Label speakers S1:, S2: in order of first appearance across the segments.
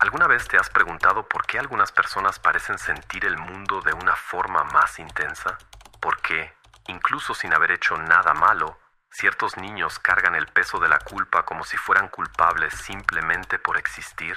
S1: ¿Alguna vez te has preguntado por qué algunas personas parecen sentir el mundo de una forma más intensa? ¿Por qué, incluso sin haber hecho nada malo, ciertos niños cargan el peso de la culpa como si fueran culpables simplemente por existir?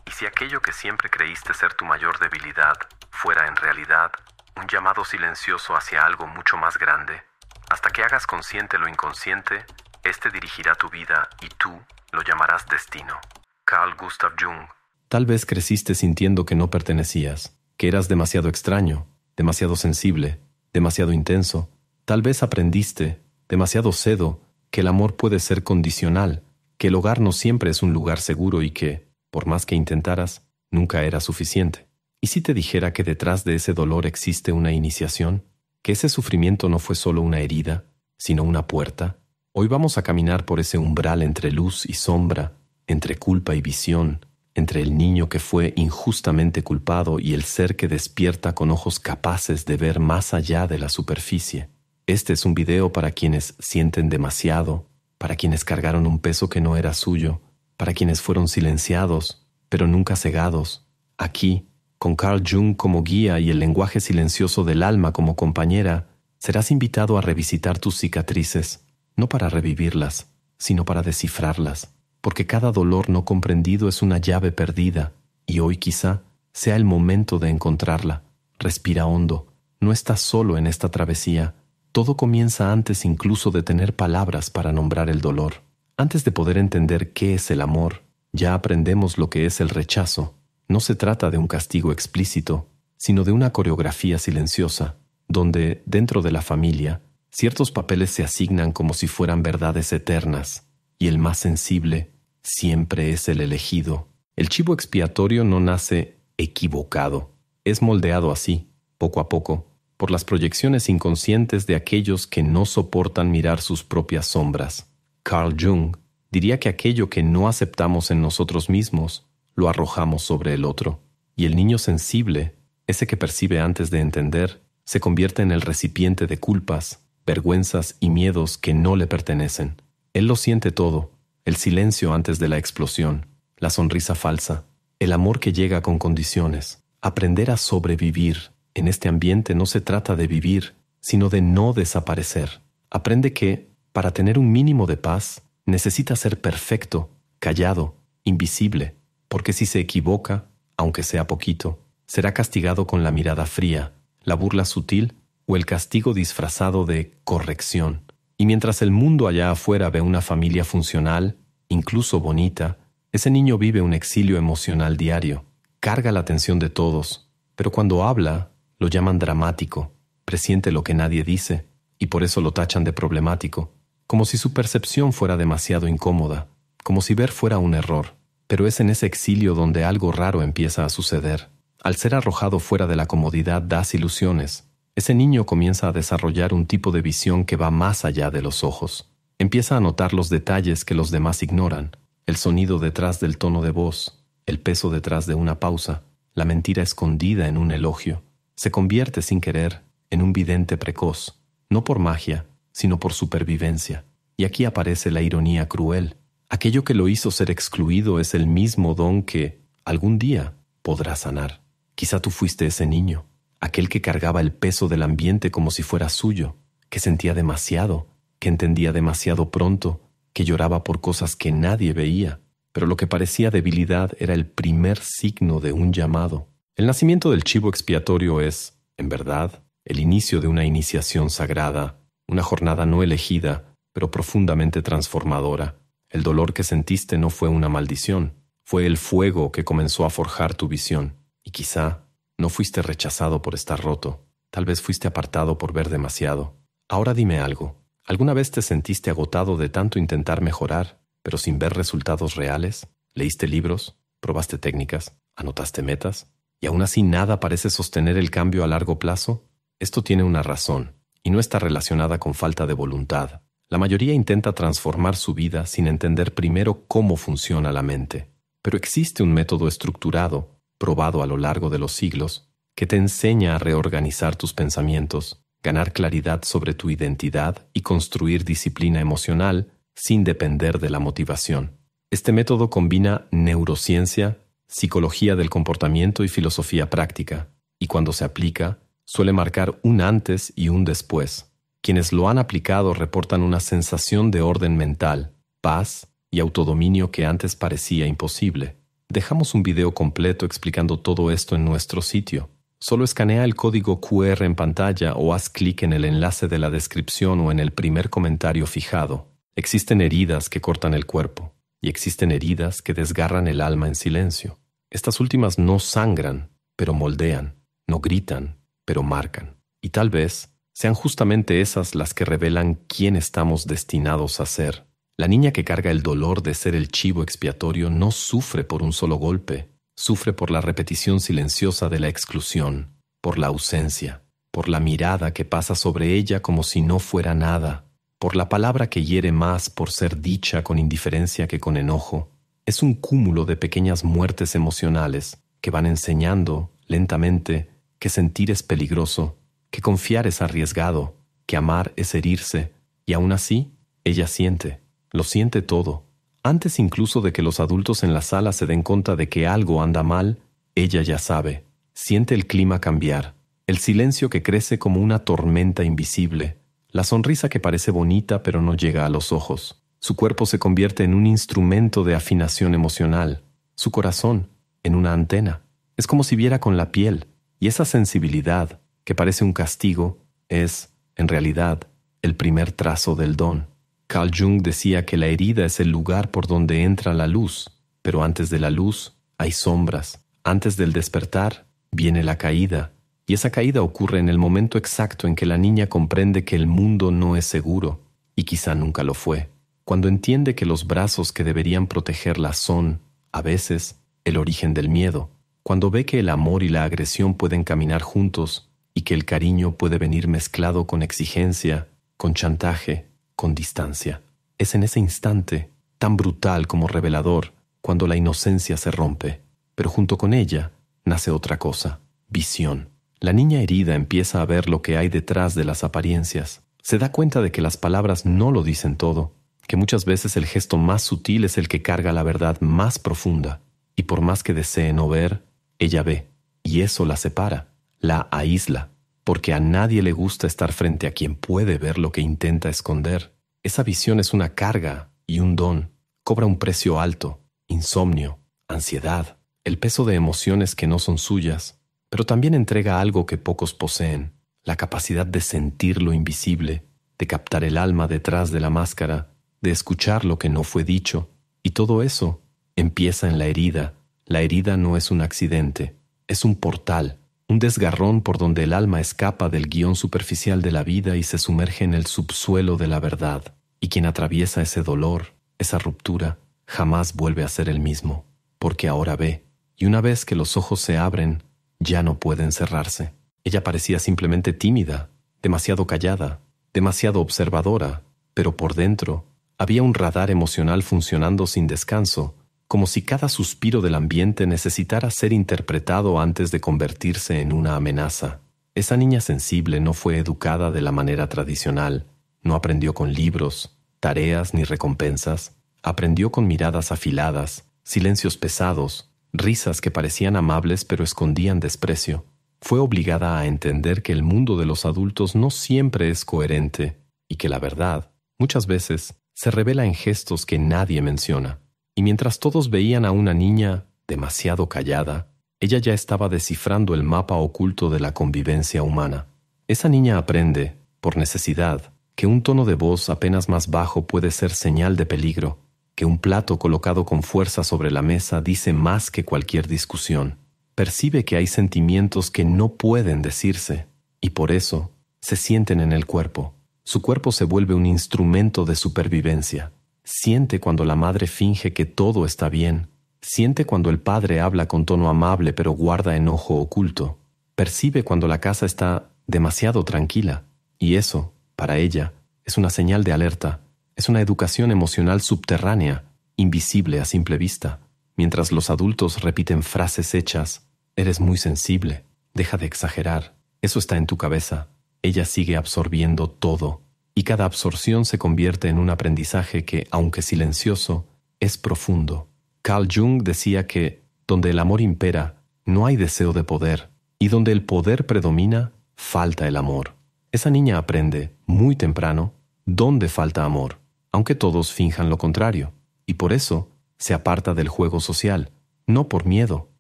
S1: ¿Y si aquello que siempre creíste ser tu mayor debilidad fuera en realidad un llamado silencioso hacia algo mucho más grande? Hasta que hagas consciente lo inconsciente, este dirigirá tu vida y tú lo llamarás destino. Carl Gustav Jung.
S2: Tal vez creciste sintiendo que no pertenecías, que eras demasiado extraño, demasiado sensible, demasiado intenso. Tal vez aprendiste, demasiado cedo, que el amor puede ser condicional, que el hogar no siempre es un lugar seguro y que, por más que intentaras, nunca era suficiente. ¿Y si te dijera que detrás de ese dolor existe una iniciación? ¿Que ese sufrimiento no fue solo una herida, sino una puerta? Hoy vamos a caminar por ese umbral entre luz y sombra, entre culpa y visión, entre el niño que fue injustamente culpado y el ser que despierta con ojos capaces de ver más allá de la superficie. Este es un video para quienes sienten demasiado, para quienes cargaron un peso que no era suyo, para quienes fueron silenciados, pero nunca cegados. Aquí, con Carl Jung como guía y el lenguaje silencioso del alma como compañera, serás invitado a revisitar tus cicatrices, no para revivirlas, sino para descifrarlas, porque cada dolor no comprendido es una llave perdida, y hoy quizá sea el momento de encontrarla. Respira hondo, no estás solo en esta travesía. Todo comienza antes incluso de tener palabras para nombrar el dolor. Antes de poder entender qué es el amor, ya aprendemos lo que es el rechazo. No se trata de un castigo explícito, sino de una coreografía silenciosa, donde, dentro de la familia, ciertos papeles se asignan como si fueran verdades eternas, y el más sensible siempre es el elegido. El chivo expiatorio no nace equivocado, es moldeado así, poco a poco, por las proyecciones inconscientes de aquellos que no soportan mirar sus propias sombras. Carl Jung diría que aquello que no aceptamos en nosotros mismos, lo arrojamos sobre el otro, y el niño sensible, ese que percibe antes de entender, se convierte en el recipiente de culpas, vergüenzas y miedos que no le pertenecen. Él lo siente todo, el silencio antes de la explosión, la sonrisa falsa, el amor que llega con condiciones. Aprender a sobrevivir en este ambiente no se trata de vivir, sino de no desaparecer. Aprende que, para tener un mínimo de paz, necesita ser perfecto, callado, invisible, porque si se equivoca, aunque sea poquito, será castigado con la mirada fría, la burla sutil o el castigo disfrazado de corrección. Y mientras el mundo allá afuera ve una familia funcional, incluso bonita, ese niño vive un exilio emocional diario, carga la atención de todos, pero cuando habla, lo llaman dramático, presiente lo que nadie dice, y por eso lo tachan de problemático, como si su percepción fuera demasiado incómoda, como si ver fuera un error. Pero es en ese exilio donde algo raro empieza a suceder. Al ser arrojado fuera de la comodidad das ilusiones. Ese niño comienza a desarrollar un tipo de visión que va más allá de los ojos. Empieza a notar los detalles que los demás ignoran, el sonido detrás del tono de voz, el peso detrás de una pausa, la mentira escondida en un elogio. Se convierte sin querer en un vidente precoz, no por magia, sino por supervivencia. Y aquí aparece la ironía cruel. Aquello que lo hizo ser excluido es el mismo don que, algún día, podrá sanar. Quizá tú fuiste ese niño, aquel que cargaba el peso del ambiente como si fuera suyo, que sentía demasiado, que entendía demasiado pronto, que lloraba por cosas que nadie veía, pero lo que parecía debilidad era el primer signo de un llamado. El nacimiento del chivo expiatorio es, en verdad, el inicio de una iniciación sagrada, una jornada no elegida, pero profundamente transformadora. El dolor que sentiste no fue una maldición, fue el fuego que comenzó a forjar tu visión. Y quizá no fuiste rechazado por estar roto, tal vez fuiste apartado por ver demasiado. Ahora dime algo, ¿alguna vez te sentiste agotado de tanto intentar mejorar, pero sin ver resultados reales? ¿Leíste libros? ¿Probaste técnicas? ¿Anotaste metas? ¿Y aún así nada parece sostener el cambio a largo plazo? Esto tiene una razón, y no está relacionada con falta de voluntad. La mayoría intenta transformar su vida sin entender primero cómo funciona la mente. Pero existe un método estructurado, probado a lo largo de los siglos, que te enseña a reorganizar tus pensamientos, ganar claridad sobre tu identidad y construir disciplina emocional sin depender de la motivación. Este método combina neurociencia, psicología del comportamiento y filosofía práctica, y cuando se aplica, suele marcar un antes y un después. Quienes lo han aplicado reportan una sensación de orden mental, paz y autodominio que antes parecía imposible. Dejamos un video completo explicando todo esto en nuestro sitio. Solo escanea el código QR en pantalla o haz clic en el enlace de la descripción o en el primer comentario fijado. Existen heridas que cortan el cuerpo y existen heridas que desgarran el alma en silencio. Estas últimas no sangran, pero moldean, no gritan, pero marcan. Y tal vez sean justamente esas las que revelan quién estamos destinados a ser. La niña que carga el dolor de ser el chivo expiatorio no sufre por un solo golpe, sufre por la repetición silenciosa de la exclusión, por la ausencia, por la mirada que pasa sobre ella como si no fuera nada, por la palabra que hiere más por ser dicha con indiferencia que con enojo. Es un cúmulo de pequeñas muertes emocionales que van enseñando, lentamente, que sentir es peligroso, que confiar es arriesgado, que amar es herirse, y aún así, ella siente, lo siente todo. Antes incluso de que los adultos en la sala se den cuenta de que algo anda mal, ella ya sabe, siente el clima cambiar, el silencio que crece como una tormenta invisible, la sonrisa que parece bonita pero no llega a los ojos. Su cuerpo se convierte en un instrumento de afinación emocional, su corazón en una antena. Es como si viera con la piel, y esa sensibilidad, que parece un castigo, es, en realidad, el primer trazo del don. Carl Jung decía que la herida es el lugar por donde entra la luz, pero antes de la luz hay sombras. Antes del despertar viene la caída, y esa caída ocurre en el momento exacto en que la niña comprende que el mundo no es seguro, y quizá nunca lo fue. Cuando entiende que los brazos que deberían protegerla son, a veces, el origen del miedo. Cuando ve que el amor y la agresión pueden caminar juntos y que el cariño puede venir mezclado con exigencia, con chantaje, con distancia. Es en ese instante, tan brutal como revelador, cuando la inocencia se rompe. Pero junto con ella nace otra cosa, visión. La niña herida empieza a ver lo que hay detrás de las apariencias. Se da cuenta de que las palabras no lo dicen todo, que muchas veces el gesto más sutil es el que carga la verdad más profunda. Y por más que desee no ver, ella ve, y eso la separa, la aísla, porque a nadie le gusta estar frente a quien puede ver lo que intenta esconder. Esa visión es una carga y un don. Cobra un precio alto, insomnio, ansiedad, el peso de emociones que no son suyas, pero también entrega algo que pocos poseen, la capacidad de sentir lo invisible, de captar el alma detrás de la máscara, de escuchar lo que no fue dicho, y todo eso empieza en la herida. La herida no es un accidente, es un portal, un desgarrón por donde el alma escapa del guión superficial de la vida y se sumerge en el subsuelo de la verdad. Y quien atraviesa ese dolor, esa ruptura, jamás vuelve a ser el mismo, porque ahora ve, y una vez que los ojos se abren, ya no pueden cerrarse. Ella parecía simplemente tímida, demasiado callada, demasiado observadora, pero por dentro había un radar emocional funcionando sin descanso, como si cada suspiro del ambiente necesitara ser interpretado antes de convertirse en una amenaza. Esa niña sensible no fue educada de la manera tradicional, no aprendió con libros, tareas ni recompensas, aprendió con miradas afiladas, silencios pesados, risas que parecían amables pero escondían desprecio. Fue obligada a entender que el mundo de los adultos no siempre es coherente y que la verdad, muchas veces, se revela en gestos que nadie menciona. Y mientras todos veían a una niña demasiado callada, ella ya estaba descifrando el mapa oculto de la convivencia humana. Esa niña aprende, por necesidad, que un tono de voz apenas más bajo puede ser señal de peligro, que un plato colocado con fuerza sobre la mesa dice más que cualquier discusión. Percibe que hay sentimientos que no pueden decirse, y por eso se sienten en el cuerpo. Su cuerpo se vuelve un instrumento de supervivencia. Siente cuando la madre finge que todo está bien. Siente cuando el padre habla con tono amable pero guarda enojo oculto. Percibe cuando la casa está demasiado tranquila. Y eso, para ella, es una señal de alerta. Es una educación emocional subterránea, invisible a simple vista. Mientras los adultos repiten frases hechas, eres muy sensible, deja de exagerar, eso está en tu cabeza. Ella sigue absorbiendo todo, y cada absorción se convierte en un aprendizaje que, aunque silencioso, es profundo. Carl Jung decía que Donde el amor impera, no hay deseo de poder, y donde el poder predomina, falta el amor. Esa niña aprende, muy temprano, dónde falta amor, aunque todos finjan lo contrario, y por eso se aparta del juego social, no por miedo,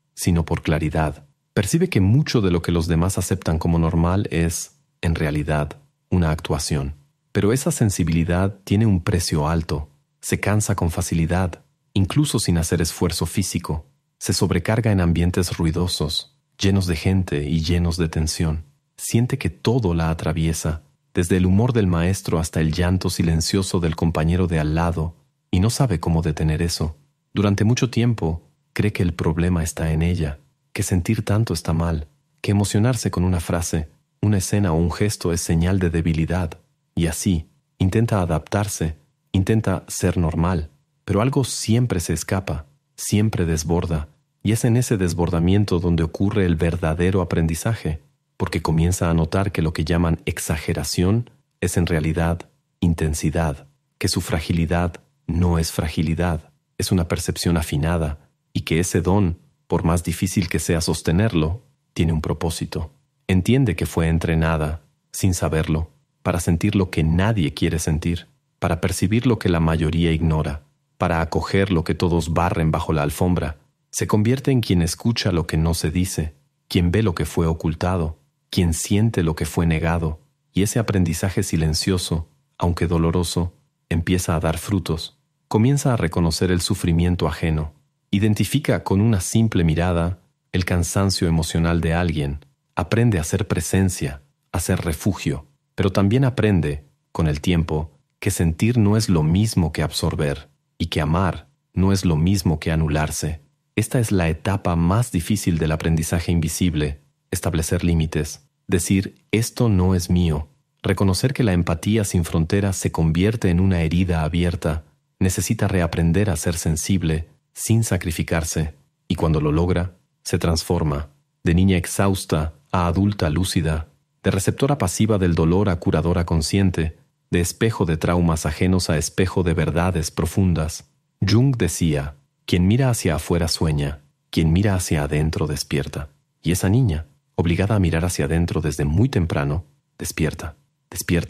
S2: sino por claridad. Percibe que mucho de lo que los demás aceptan como normal es, en realidad, una actuación. Pero esa sensibilidad tiene un precio alto, se cansa con facilidad, incluso sin hacer esfuerzo físico, se sobrecarga en ambientes ruidosos, llenos de gente y llenos de tensión. Siente que todo la atraviesa, desde el humor del maestro hasta el llanto silencioso del compañero de al lado, y no sabe cómo detener eso. Durante mucho tiempo, cree que el problema está en ella, que sentir tanto está mal, que emocionarse con una frase, una escena o un gesto es señal de debilidad, y así, intenta adaptarse, intenta ser normal, pero algo siempre se escapa, siempre desborda, y es en ese desbordamiento donde ocurre el verdadero aprendizaje, porque comienza a notar que lo que llaman exageración es en realidad intensidad, que su fragilidad no es fragilidad, es una percepción afinada, y que ese don, por más difícil que sea sostenerlo, tiene un propósito. Entiende que fue entrenada, sin saberlo, para sentir lo que nadie quiere sentir, para percibir lo que la mayoría ignora, para acoger lo que todos barren bajo la alfombra. Se convierte en quien escucha lo que no se dice, quien ve lo que fue ocultado, quien siente lo que fue negado, y ese aprendizaje silencioso, aunque doloroso, empieza a dar frutos. Comienza a reconocer el sufrimiento ajeno, identifica con una simple mirada el cansancio emocional de alguien, aprende a ser presencia, a ser refugio, pero también aprende, con el tiempo, que sentir no es lo mismo que absorber, y que amar no es lo mismo que anularse. Esta es la etapa más difícil del aprendizaje invisible, establecer límites, decir esto no es mío, reconocer que la empatía sin fronteras se convierte en una herida abierta, necesita reaprender a ser sensible sin sacrificarse, y cuando lo logra, se transforma, de niña exhausta a adulta lúcida, de receptora pasiva del dolor a curadora consciente, de espejo de traumas ajenos a espejo de verdades profundas. Jung decía, quien mira hacia afuera sueña, quien mira hacia adentro despierta. Y esa niña, obligada a mirar hacia adentro desde muy temprano, despierta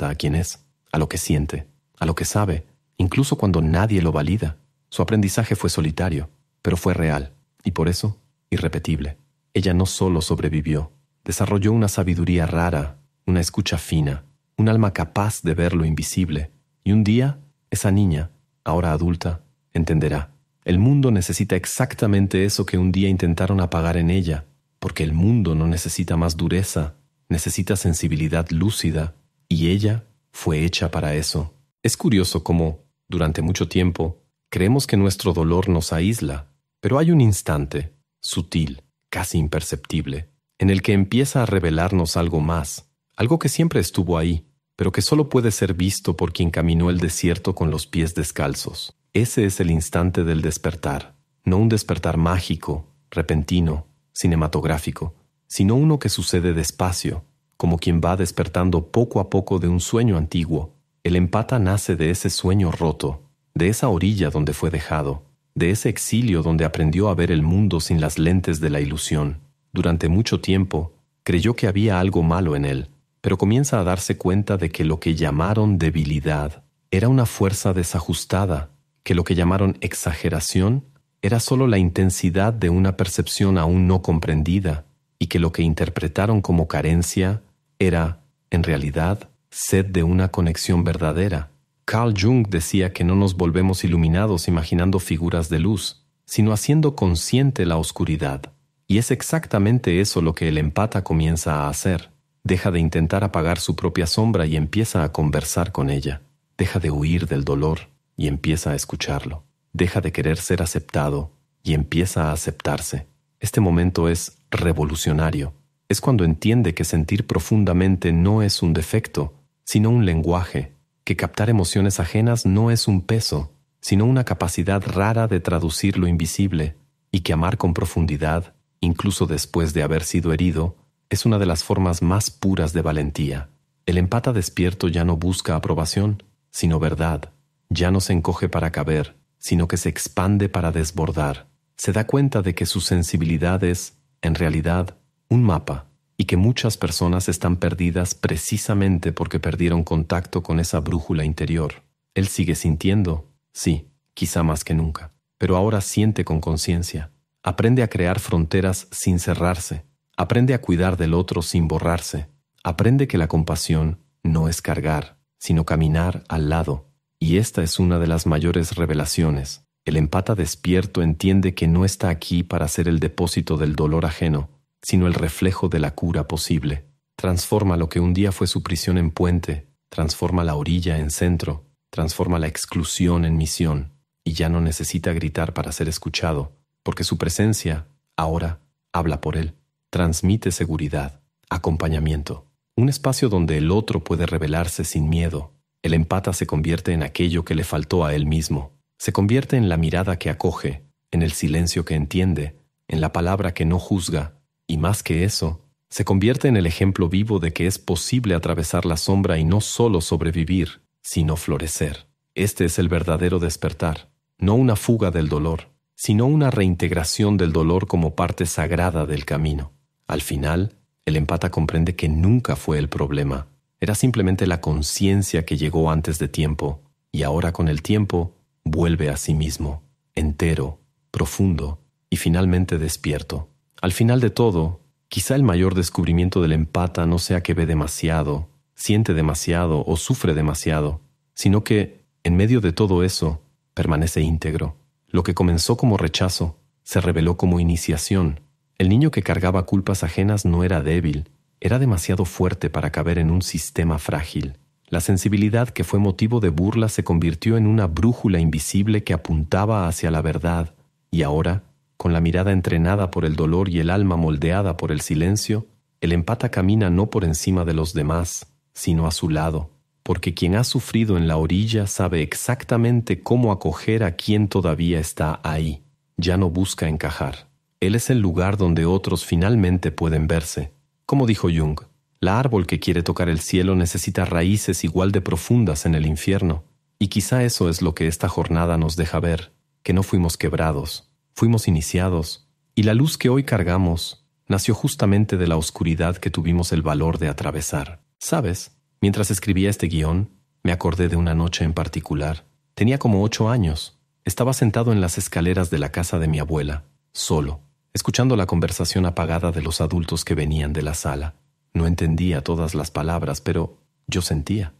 S2: a quien es, a lo que siente, a lo que sabe, incluso cuando nadie lo valida. Su aprendizaje fue solitario, pero fue real, y por eso, irrepetible. Ella no solo sobrevivió, desarrolló una sabiduría rara, una escucha fina, un alma capaz de ver lo invisible, y un día, esa niña, ahora adulta, entenderá. El mundo necesita exactamente eso que un día intentaron apagar en ella, porque el mundo no necesita más dureza, necesita sensibilidad lúcida, y ella fue hecha para eso. Es curioso cómo, durante mucho tiempo, creemos que nuestro dolor nos aísla, pero hay un instante, sutil, casi imperceptible, en el que empieza a revelarnos algo más, algo que siempre estuvo ahí, pero que solo puede ser visto por quien caminó el desierto con los pies descalzos. Ese es el instante del despertar, no un despertar mágico, repentino, cinematográfico, sino uno que sucede despacio, como quien va despertando poco a poco de un sueño antiguo. El empata nace de ese sueño roto, de esa orilla donde fue dejado, de ese exilio donde aprendió a ver el mundo sin las lentes de la ilusión. Durante mucho tiempo, creyó que había algo malo en él, pero comienza a darse cuenta de que lo que llamaron debilidad era una fuerza desajustada, que lo que llamaron exageración era solo la intensidad de una percepción aún no comprendida, y que lo que interpretaron como carencia era, en realidad, sed de una conexión verdadera. Carl Jung decía que no nos volvemos iluminados imaginando figuras de luz, sino haciendo consciente la oscuridad. Y es exactamente eso lo que el empata comienza a hacer. Deja de intentar apagar su propia sombra y empieza a conversar con ella. Deja de huir del dolor y empieza a escucharlo. Deja de querer ser aceptado y empieza a aceptarse. Este momento es revolucionario. Es cuando entiende que sentir profundamente no es un defecto, sino un lenguaje, que captar emociones ajenas no es un peso, sino una capacidad rara de traducir lo invisible, y que amar con profundidad, incluso después de haber sido herido, es una de las formas más puras de valentía. El empata despierto ya no busca aprobación, sino verdad. Ya no se encoge para caber, sino que se expande para desbordar. se da cuenta de que su sensibilidad es, en realidad, un mapa, y que muchas personas están perdidas precisamente porque perdieron contacto con esa brújula interior. Él sigue sintiendo, sí, quizá más que nunca, pero ahora siente con conciencia. Aprende a crear fronteras sin cerrarse. Aprende a cuidar del otro sin borrarse. Aprende que la compasión no es cargar, sino caminar al lado. Y esta es una de las mayores revelaciones. El empata despierto entiende que no está aquí para ser el depósito del dolor ajeno, sino el reflejo de la cura posible. Transforma lo que un día fue su prisión en puente, transforma la orilla en centro, transforma la exclusión en misión, y ya no necesita gritar para ser escuchado, porque su presencia, ahora, habla por él. Transmite seguridad, acompañamiento, un espacio donde el otro puede revelarse sin miedo. El empata se convierte en aquello que le faltó a él mismo. Se convierte en la mirada que acoge, en el silencio que entiende, en la palabra que no juzga, y más que eso, se convierte en el ejemplo vivo de que es posible atravesar la sombra y no solo sobrevivir, sino florecer. Este es el verdadero despertar, no una fuga del dolor, sino una reintegración del dolor como parte sagrada del camino. Al final, el empata comprende que nunca fue el problema. Era simplemente la conciencia que llegó antes de tiempo, y ahora con el tiempo vuelve a sí mismo, entero, profundo y finalmente despierto. Al final de todo, quizá el mayor descubrimiento del empata no sea que ve demasiado, siente demasiado o sufre demasiado, sino que, en medio de todo eso, permanece íntegro. Lo que comenzó como rechazo se reveló como iniciación. El niño que cargaba culpas ajenas no era débil, era demasiado fuerte para caber en un sistema frágil. La sensibilidad que fue motivo de burla se convirtió en una brújula invisible que apuntaba hacia la verdad, y ahora, con la mirada entrenada por el dolor y el alma moldeada por el silencio, el empata camina no por encima de los demás, sino a su lado, porque quien ha sufrido en la orilla sabe exactamente cómo acoger a quien todavía está ahí. Ya no busca encajar. Él es el lugar donde otros finalmente pueden verse. Como dijo Jung, la árbol que quiere tocar el cielo necesita raíces igual de profundas en el infierno. Y quizá eso es lo que esta jornada nos deja ver, que no fuimos quebrados. Fuimos iniciados, y la luz que hoy cargamos nació justamente de la oscuridad que tuvimos el valor de atravesar. ¿Sabes? Mientras escribía este guión, me acordé de una noche en particular. Tenía como 8 años. Estaba sentado en las escaleras de la casa de mi abuela, solo, escuchando la conversación apagada de los adultos que venían de la sala. No entendía todas las palabras, pero yo sentía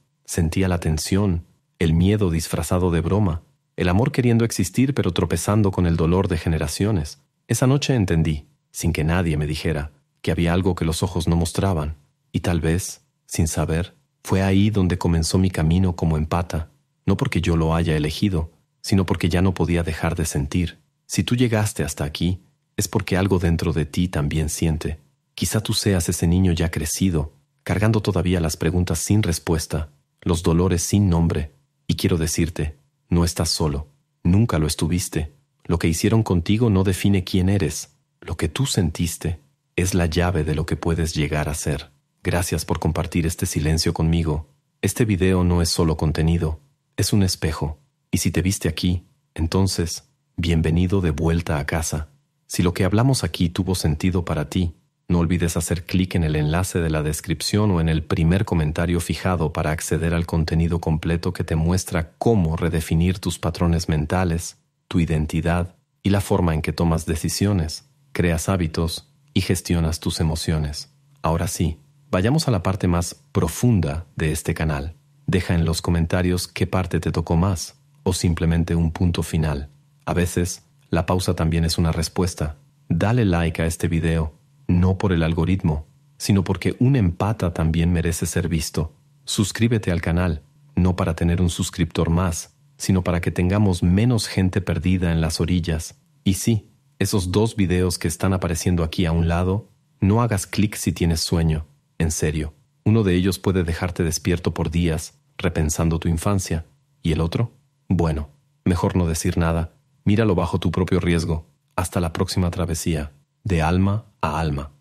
S2: la tensión, el miedo disfrazado de broma, el amor queriendo existir pero tropezando con el dolor de generaciones. Esa noche entendí, sin que nadie me dijera, que había algo que los ojos no mostraban, y tal vez, sin saber, fue ahí donde comenzó mi camino como empata, no porque yo lo haya elegido, sino porque ya no podía dejar de sentir. Si tú llegaste hasta aquí, es porque algo dentro de ti también siente. Quizá tú seas ese niño ya crecido, cargando todavía las preguntas sin respuesta, los dolores sin nombre, y quiero decirte, no estás solo, nunca lo estuviste. Lo que hicieron contigo no define quién eres. Lo que tú sentiste es la llave de lo que puedes llegar a ser. Gracias por compartir este silencio conmigo. Este video no es solo contenido, es un espejo. Y si te viste aquí, entonces, bienvenido de vuelta a casa. Si lo que hablamos aquí tuvo sentido para ti, no olvides hacer clic en el enlace de la descripción o en el primer comentario fijado para acceder al contenido completo que te muestra cómo redefinir tus patrones mentales, tu identidad y la forma en que tomas decisiones, creas hábitos y gestionas tus emociones. Ahora sí, vayamos a la parte más profunda de este canal. Deja en los comentarios qué parte te tocó más o simplemente un punto final. A veces, la pausa también es una respuesta. Dale like a este video. No por el algoritmo, sino porque un empata también merece ser visto. Suscríbete al canal, no para tener un suscriptor más, sino para que tengamos menos gente perdida en las orillas. Y sí, esos 2 videos que están apareciendo aquí a un lado, no hagas clic si tienes sueño. En serio, uno de ellos puede dejarte despierto por días, repensando tu infancia. ¿Y el otro? Bueno, mejor no decir nada. Míralo bajo tu propio riesgo. Hasta la próxima travesía. De alma a alma.